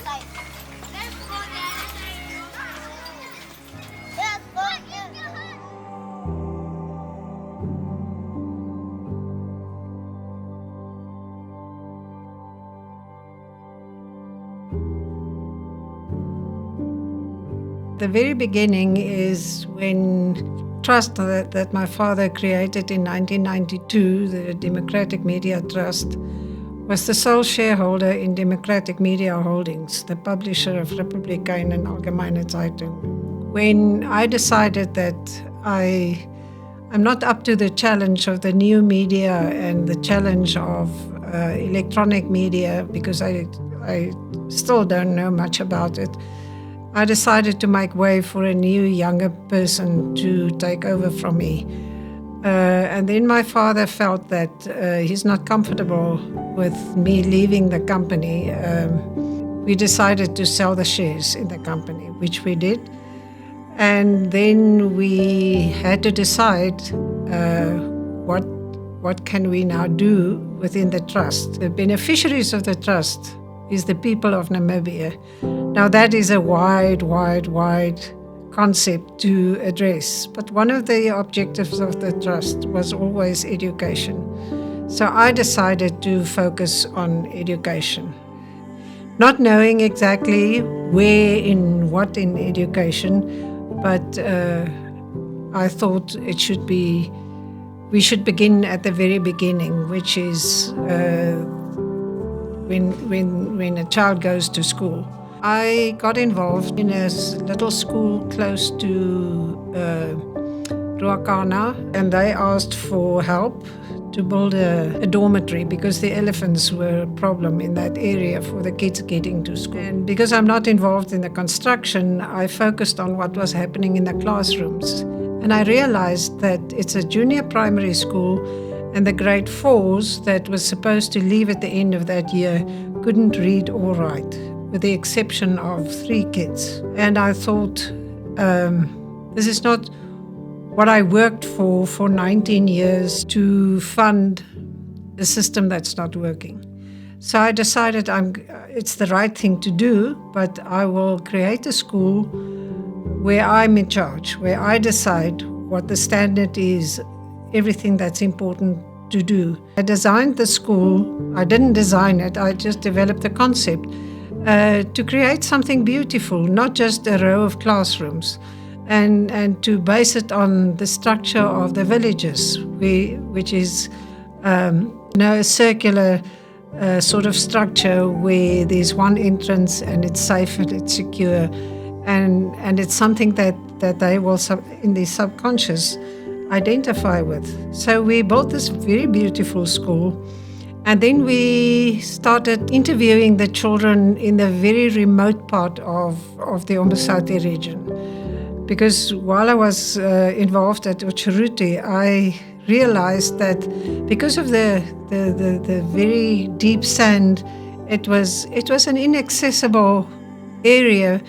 side. Let's go the other side. Let's go. The very beginning is when trust that my father created in 1992, the Democratic Media Trust, was the sole shareholder in Democratic Media Holdings, the publisher of 𝗟់and 𝗟𝗏 Zeitung. When I decided that I'm not up to the challenge of the new media and the challenge of electronic media, because I still don't know much about it, I decided to make way for a new, younger person to take over from me. And then my father felt that he's not comfortable with me leaving the company. We decided to sell the shares in the company, which we did. And then we had to decide what can we now do within the trust. The beneficiaries of the trust is the people of Namibia. Now that is a wide concept to address, but one of the objectives of the trust was always education. So I decided to focus on education. Not knowing exactly where in education, but I thought we should begin at the very beginning, which is when a child goes to school. I got involved in a little school close to Ruakana, and they asked for help to build a dormitory because the elephants were a problem in that area for the kids getting to school. And because I'm not involved in the construction, I focused on what was happening in the classrooms. And I realized that it's a junior primary school, and the grade 4s that was supposed to leave at the end of that year couldn't read or write, with the exception of 3 kids. And I thought, this is not what I worked for 19 years to fund a system that's not working. So I decided it's the right thing to do, but I will create a school where I'm in charge, where I decide what the standard is, everything that's important to do. I designed the school. I didn't design it, I just developed the concept to create something beautiful, not just a row of classrooms, and to base it on the structure of the villages, which is a circular sort of structure where there's one entrance and it's safe and it's secure, and it's something that they will, in their subconscious, identify with. So we built this very beautiful school, and then we started interviewing the children in the very remote part of the 𝗟𝗏 region. Because while I was involved at 𝗟𝗏, I realized that because of the very deep sand, it was an inaccessible area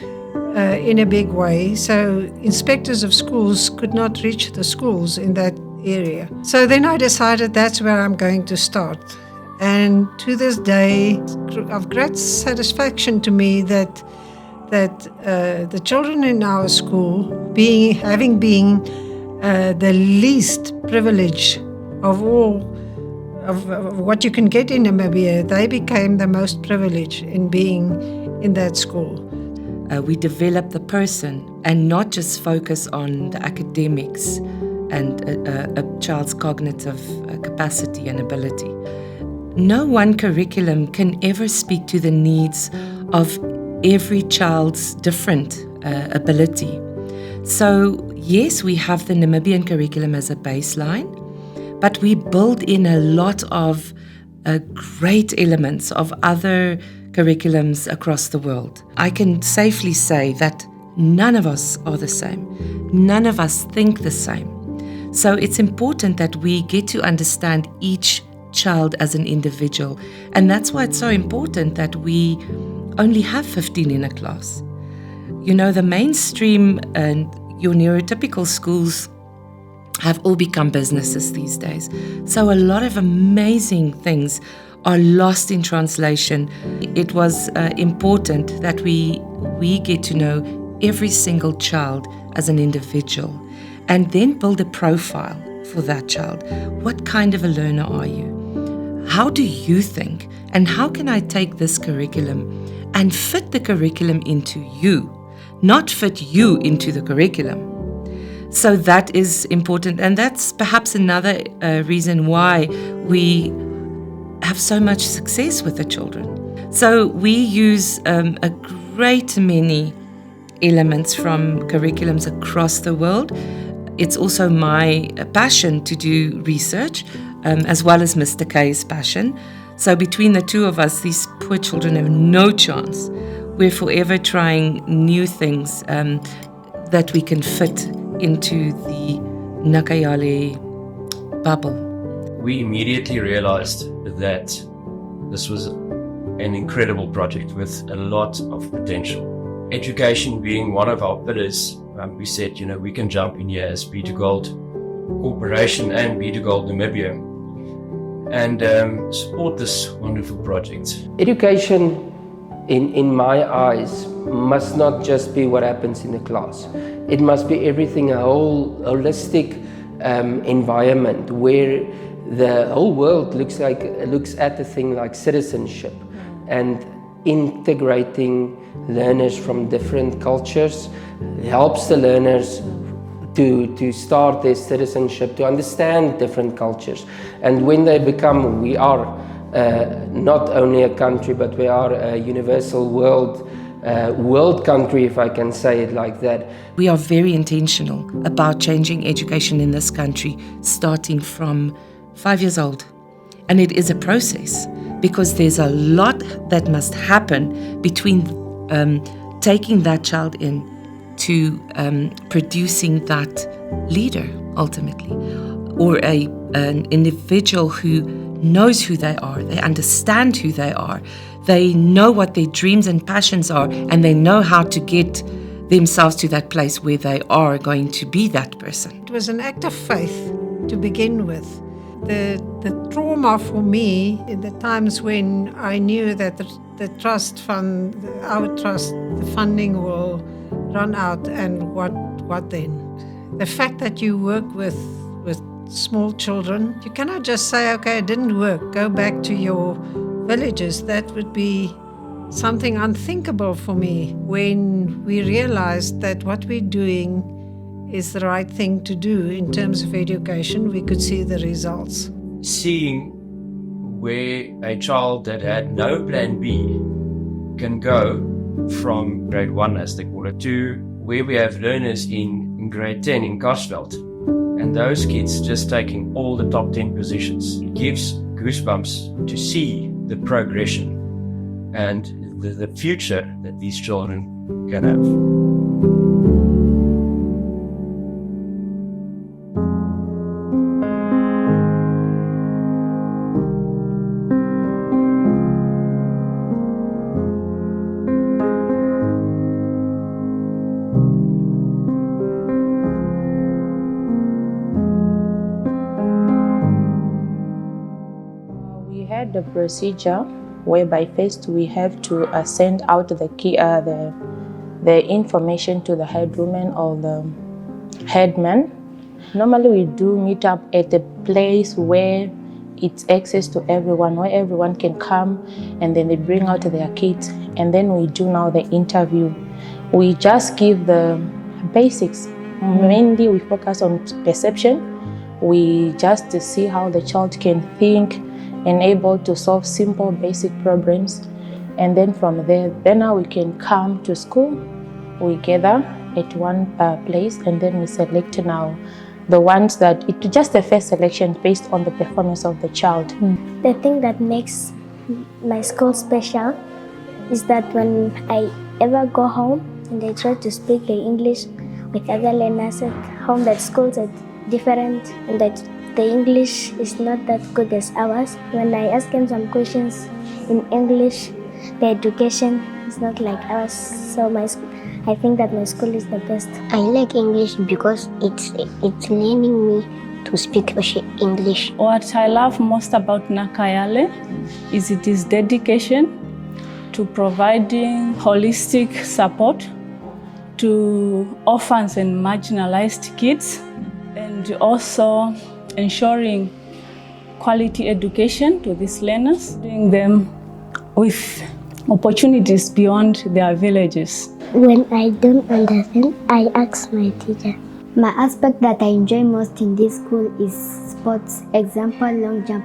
in a big way. So inspectors of schools could not reach the schools in that area. So then I decided that's where I'm going to start. And to this day, of great satisfaction to me that the children in our school, having been the least privilege of all of what you can get in Namibia, they became the most privileged in being in that school. We develop the person and not just focus on the academics and a child's cognitive capacity and ability. No one curriculum can ever speak to the needs of every child's different ability. So yes, we have the Namibian curriculum as a baseline, but we build in a lot of great elements of other curriculums across the world. I can safely say that none of us are the same. None of us think the same. So it's important that we get to understand each child as an individual. And that's why it's so important that we only have 15 in a class. You know, the mainstream and your neurotypical schools have all become businesses these days. So a lot of amazing things are lost in translation. It was important that we get to know every single child as an individual and then build a profile for that child. What kind of a learner are you? How do you think? And how can I take this curriculum and fit the curriculum into you, not fit you into the curriculum? So that is important, and that's perhaps another reason why we have so much success with the children. So we use a great many elements from curriculums across the world. It's also my passion to do research, as well as Mr. K's passion. So between the two of us, these poor children have no chance. We're forever trying new things that we can fit into the Nakayale bubble. We immediately realized that this was an incredible project with a lot of potential. Education being one of our pillars, we said, we can jump in here as 𝗟𝗃 Corporation and 𝗟𝗃 Namibia and support this wonderful project. Education, in my eyes, must not just be what happens in the class. It must be everything, a whole holistic environment where the whole world looks at the thing like citizenship and integrating learners from different cultures helps the learners to start their citizenship, to understand different cultures. And when they become, we are not only a country, but we are a universal world country, if I can say it like that. We are very intentional about changing education in this country, starting from 5 years old. And it is a process because there's a lot that must happen between taking that child in to producing that leader ultimately, or an individual who knows who they are, they understand who they are, they know what their dreams and passions are, and they know how to get themselves to that place where they are going to be that person. It was an act of faith to begin with. The trauma for me in the times when I knew that the trust fund, our trust, the funding will run out, and what then? The fact that you work with small children, you cannot just say, okay, it didn't work, go back to your villages. That would be something unthinkable for me when we realized that what we're doing is the right thing to do in terms of education. We could see the results. Seeing where a child that had no plan B can go from grade 1, as they call it, to where we have learners in grade 10 in 𝗟𝗃, and those kids just taking all the top 10 positions. It gives goosebumps to see the progression and the future that these children can have. The procedure whereby first we have to send out the information to the headwoman or the headman. Normally we do meet up at a place where it's access to everyone, where everyone can come, and then they bring out their kids, and then we do now the interview. We just give the basics. Mainly we focus on perception. We just see how the child can think and able to solve simple basic problems. And then from there, then now we can come to school. We gather at one place, and then we select now the ones that, it's just a first selection based on the performance of the child. The thing that makes my school special is that when I ever go home and I try to speak the English with other learners at home, that schools are different and that the English is not that good as ours. When I ask them some questions in English, the education is not like ours. So I think that my school is the best. I like English because it's learning me to speak English. What I love most about Nakayale is its dedication to providing holistic support to orphans and marginalized kids, and also ensuring quality education to these learners, giving them with opportunities beyond their villages. When I don't understand, I ask my teacher. My aspect that I enjoy most in this school is sports, example long jump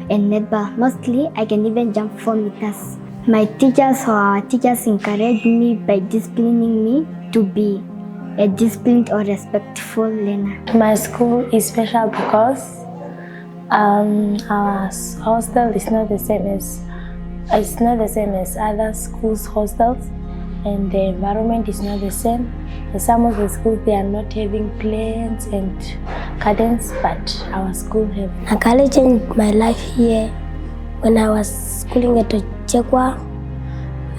and netball. Mostly I can even jump 4 meters. My teachers or our teachers encourage me by disciplining me to be a disciplined or respectful learner. My school is special because our hostel is not the same as other schools' hostels, and the environment is not the same. Some of the schools, they are not having plants and gardens, but our school have. Nakayale changed my life here. When I was schooling at 𝗟𝗃𝗃,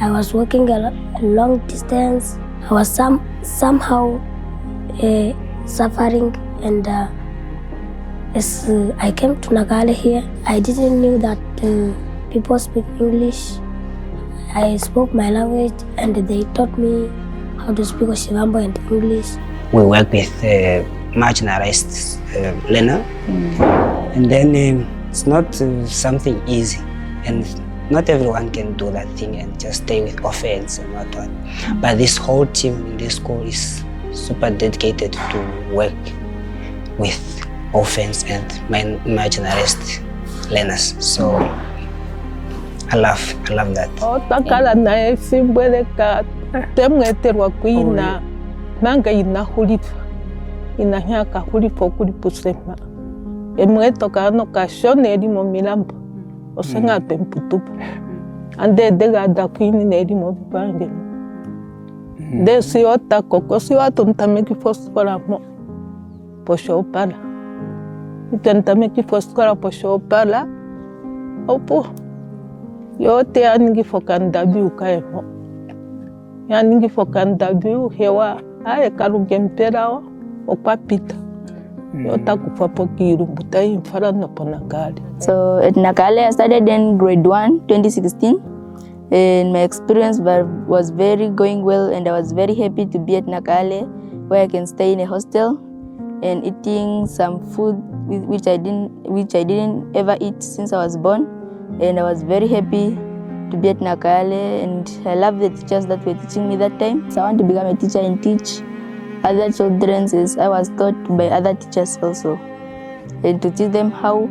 I was walking a long distance. I was somehow suffering, and as I came to Nakayale here, I didn't know that people speak English. I spoke my language, and they taught me how to speak 𝗟𝗃𝗃𝗃 and English. We work with marginalized learner, and then it's not something easy, and not everyone can do that thing and just stay with orphans and whatnot. But this whole team in this school is super dedicated to work with orphans and marginalized learners. So I love that. Otakala na esimbweleka temweterwa kuina nanga ina hulipa ina nyaka hulipa kulipusema emwetoka no kashone elimo milambo osenga temputupa ande degada kuini na elimo bipange desi ota kokosi watu ntameki fosfora mo posho pala ntameki fosfora posho pala opo yote yaningi fokandabi ukaemo yaningi fokandabi hewa aye kalugemperawa okwapita yota kufapo kirumbuta imfara na Nakayale. So at Nakayale I started in grade 1 2016, and my experience was very going well, and I was very happy to be at Nakayale, where I can stay in a hostel and eating some food which I didn't ever eat since I was born. And I was very happy to be at Nakayale, and I love the teachers that were teaching me that time. So I want to become a teacher and teach other children as I was taught by other teachers also, and to teach them how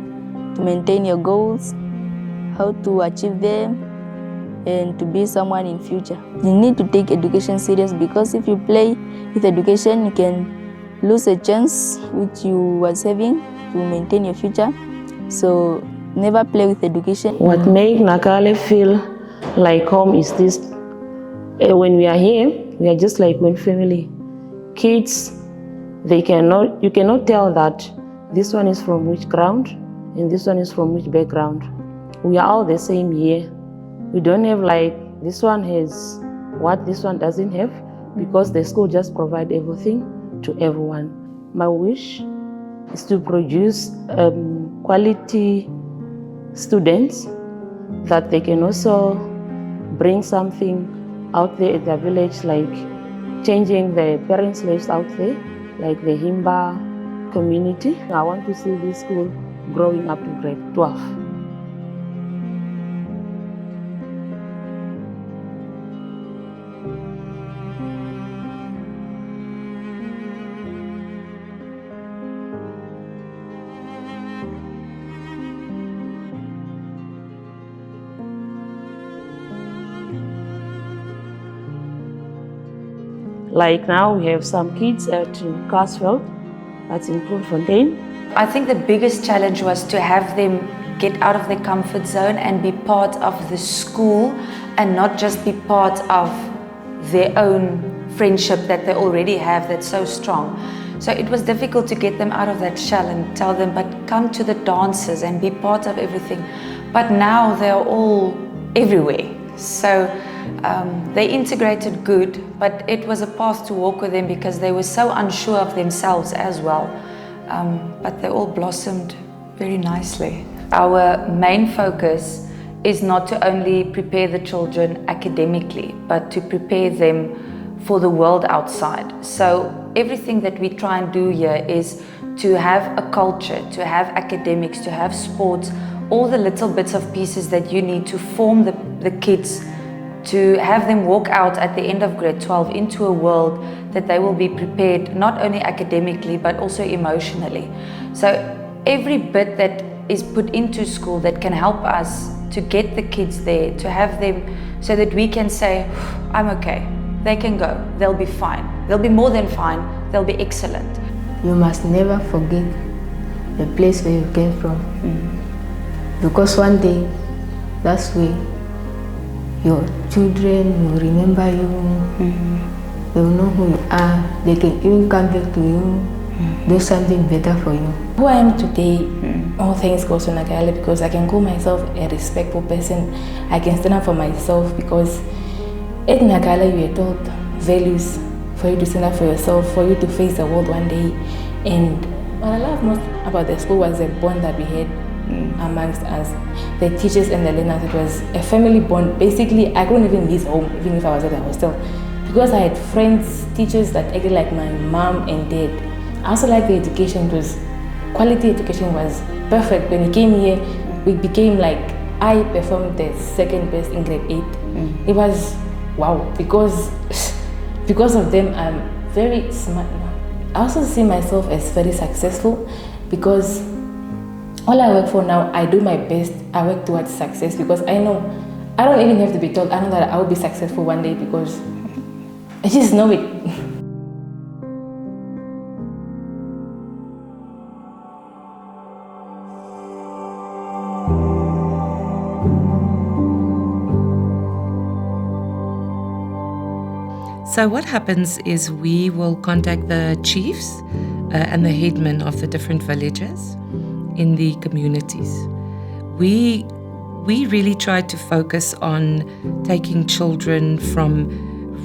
to maintain your goals, how to achieve them, and to be someone in future. You need to take education serious, because if you play with education, you can lose a chance which you was having to maintain your future. So never play with education. What makes Nakayale feel like home is this: when we are here, we are just like one family. Kids, you cannot tell that this one is from which ground and this one is from which background. We are all the same here. We don't have like this one has what this one doesn't have, because the school just provide everything to everyone. My wish is to produce quality students that they can also bring something out there at their village, like changing the parents' lives out there, like the 𝗟𝗃𝗃𝗃 community. I want to see this school growing up to grade 12. Like now we have some kids at 𝗟𝗃𝗃𝗃, that's in Bloemfontein. I think the biggest challenge was to have them get out of their comfort zone and be part of the school, and not just be part of their own friendship that they already have that's so strong. So it was difficult to get them out of that shell and tell them, but come to the dances and be part of everything. But now they're all everywhere. So they integrated good, but it was a path to walk with them, because they were so unsure of themselves as well. but they all blossomed very nicely. Our main focus is not to only prepare the children academically, but to prepare them for the world outside. So everything that we try and do here is to have a culture, to have academics, to have sports, all the little bits of pieces that you need to form the kids, to have them walk out at the end of grade 12 into a world that they will be prepared not only academically but also emotionally. So every bit that is put into school that can help us to get the kids there, to have them so that we can say, I'm okay, they can go, they'll be fine, they'll be more than fine, they'll be excellent. You must never forget the place where you came from. Because one day, that's where your children will remember you, they will know who you are, they can even come back to you, do something better for you. Who I am today, all thanks goes to Nakayale, because I can call myself a respectful person. I can stand up for myself because at Nakayale you are taught values for you to stand up for yourself, for you to face the world one day. And what I love most about the school was the bond that we had amongst us, the teachers and the learners. It was a family bond. Basically, I couldn't even miss home, even if I was at the hostel, because I had friends, teachers that acted like my mom and dad. I also liked the education. It was quality education, was perfect. When we came here, we became like, I performed the second best in grade 8. It was wow, because of them I'm very smart now. I also see myself as very successful because all I work for now, I do my best. I work towards success because I know I don't even have to be told. I know that I will be successful one day because I just know it. So what happens is we will contact the chiefs and the headmen of the different villages in the communities. We really try to focus on taking children from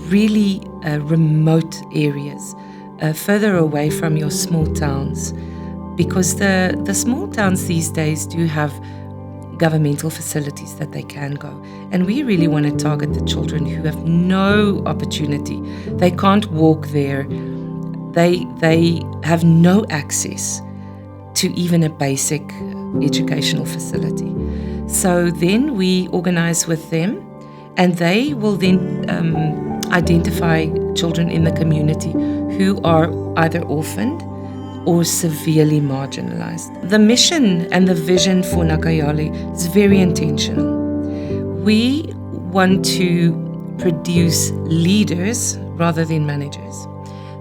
really remote areas, further away from your small towns, because the small towns these days do have governmental facilities that they can go. And we really want to target the children who have no opportunity. They can't walk there. They have no access to even a basic educational facility. So then we organize with them, and they will then identify children in the community who are either orphaned or severely marginalized. The mission and the vision for Nakayale is very intentional. We want to produce leaders rather than managers.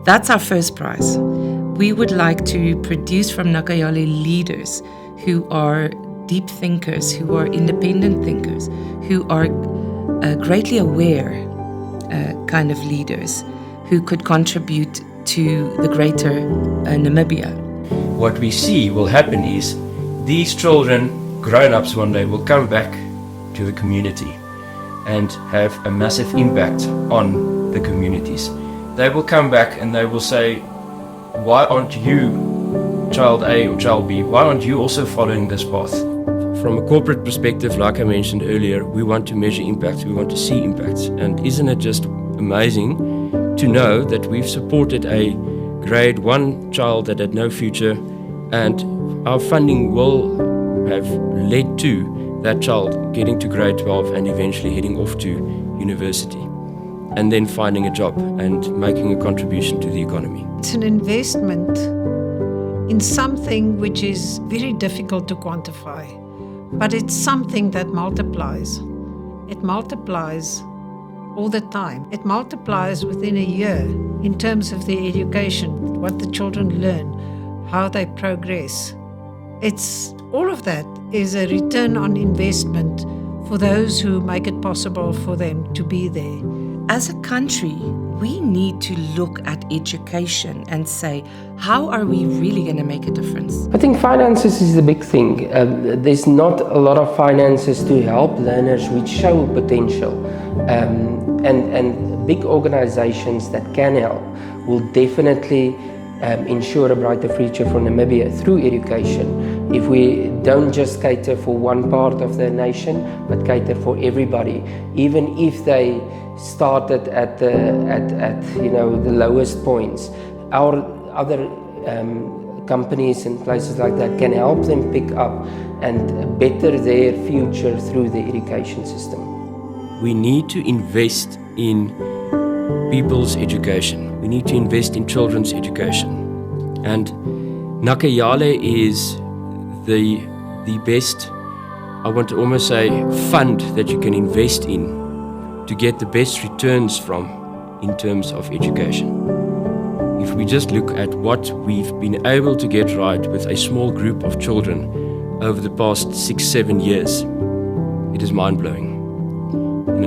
That's our first prize. We would like to produce from Nakayale leaders who are deep thinkers, who are independent thinkers, who are greatly aware kind of leaders who could contribute to the greater Namibia. What we see will happen is these children, grown-ups one day, will come back to the community and have a massive impact on the communities. They will come back and they will say, why aren't you, child A or child B, why aren't you also following this path? From a corporate perspective, like I mentioned earlier, we want to measure impacts, we want to see impacts. And isn't it just amazing to know that we've supported a grade 1 child that had no future, and our funding will have led to that child getting to grade 12 and eventually heading off to university and then finding a job and making a contribution to the economy. It's an investment in something which is very difficult to quantify, but it's something that multiplies. It multiplies all the time. It multiplies within a year in terms of the education, what the children learn, how they progress. It's all of that is a return on investment for those who make it possible for them to be there. As a country, we need to look at education and say, how are we really going to make a difference? I think finances is the big thing. There's not a lot of finances to help learners which show potential. And big organizations that can help will definitely ensure a brighter future for Namibia through education. If we don't just cater for one part of the nation, but cater for everybody, even if they started at the lowest points, our other companies and places like that can help them pick up and better their future through the education system. We need to invest in people's education. We need to invest in children's education. And Nakayale is the best, I want to almost say, fund that you can invest in to get the best returns from in terms of education. If we just look at what we've been able to get right with a small group of children over the past 6-7 years, it is mind-blowing.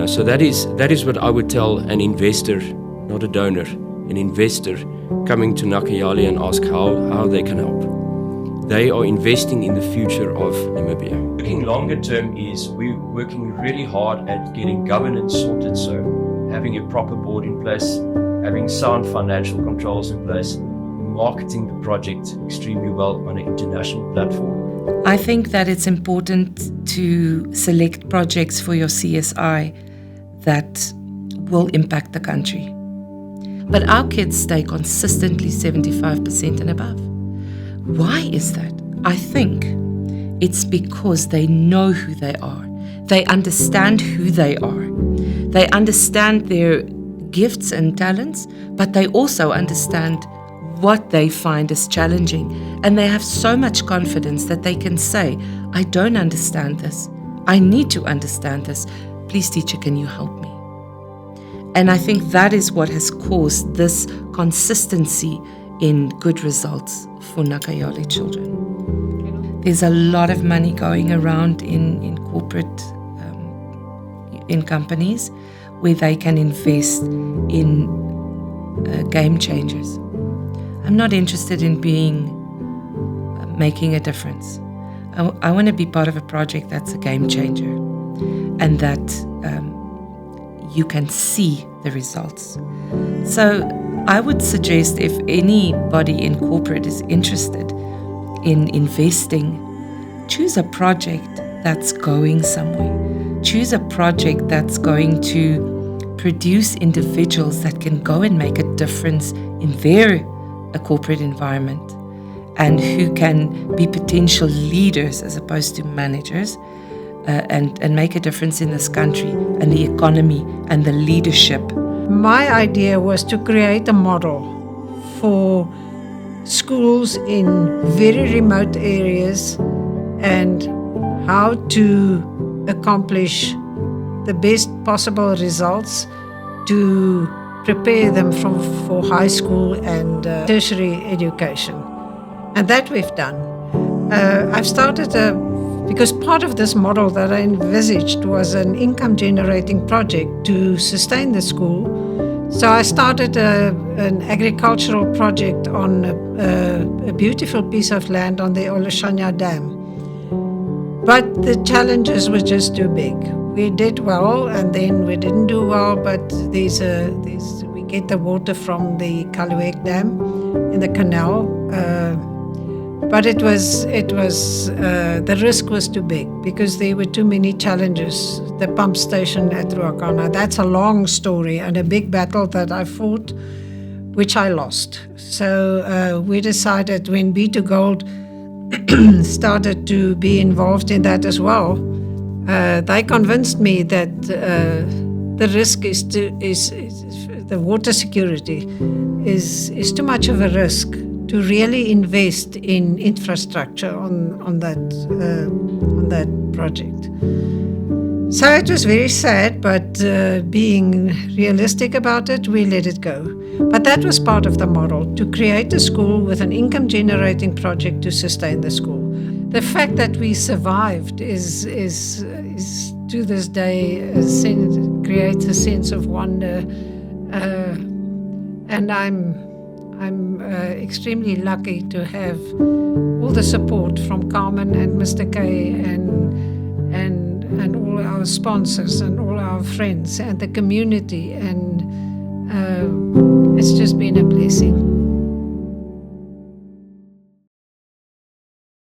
So that is what I would tell an investor, not a donor, an investor coming to Nakayale and ask how they can help. They are investing in the future of Namibia. Looking longer term is we're working really hard at getting governance sorted, so having a proper board in place, having sound financial controls in place, marketing the project extremely well on an international platform. I think that it's important to select projects for your CSI that will impact the country. But our kids stay consistently 75% and above. Why is that? I think it's because they know who they are. They understand who they are. They understand their gifts and talents, but they also understand what they find is challenging. And they have so much confidence that they can say, I don't understand this. I need to understand this. Please, teacher, can you help me? And I think that is what has caused this consistency in good results for Nakayale children. There's a lot of money going around in corporate, in companies where they can invest in game changers. I'm not interested in making a difference. I want to be part of a project that's a game changer and that you can see the results. So I would suggest if anybody in corporate is interested in investing, choose a project that's going somewhere. Choose a project that's going to produce individuals that can go and make a difference in their corporate environment and who can be potential leaders as opposed to managers. And make a difference in this country and the economy and the leadership. My idea was to create a model for schools in very remote areas and how to accomplish the best possible results to prepare them for high school and tertiary education. And that we've done. I've started because part of this model that I envisaged was an income-generating project to sustain the school. So I started an agricultural project on a beautiful piece of land on the 𝗟𝗚 Dam. But the challenges were just too big. We did well, and then we didn't do well, but we get the water from the 𝗟𝗚 Dam in the canal. But it was the risk was too big because there were too many challenges. The pump station at Ruakana, that's a long story and a big battle that I fought, which I lost. So we decided when B2Gold started to be involved in that as well, they convinced me that the risk is the water security is too much of a risk to really invest in infrastructure on that project. So it was very sad, but being realistic about it, we let it go. But that was part of the model, to create a school with an income-generating project to sustain the school. The fact that we survived is to this day creates a sense of wonder, and I'm extremely lucky to have all the support from Carmen and Mr. K and all our sponsors and all our friends and the community, and it's just been a blessing.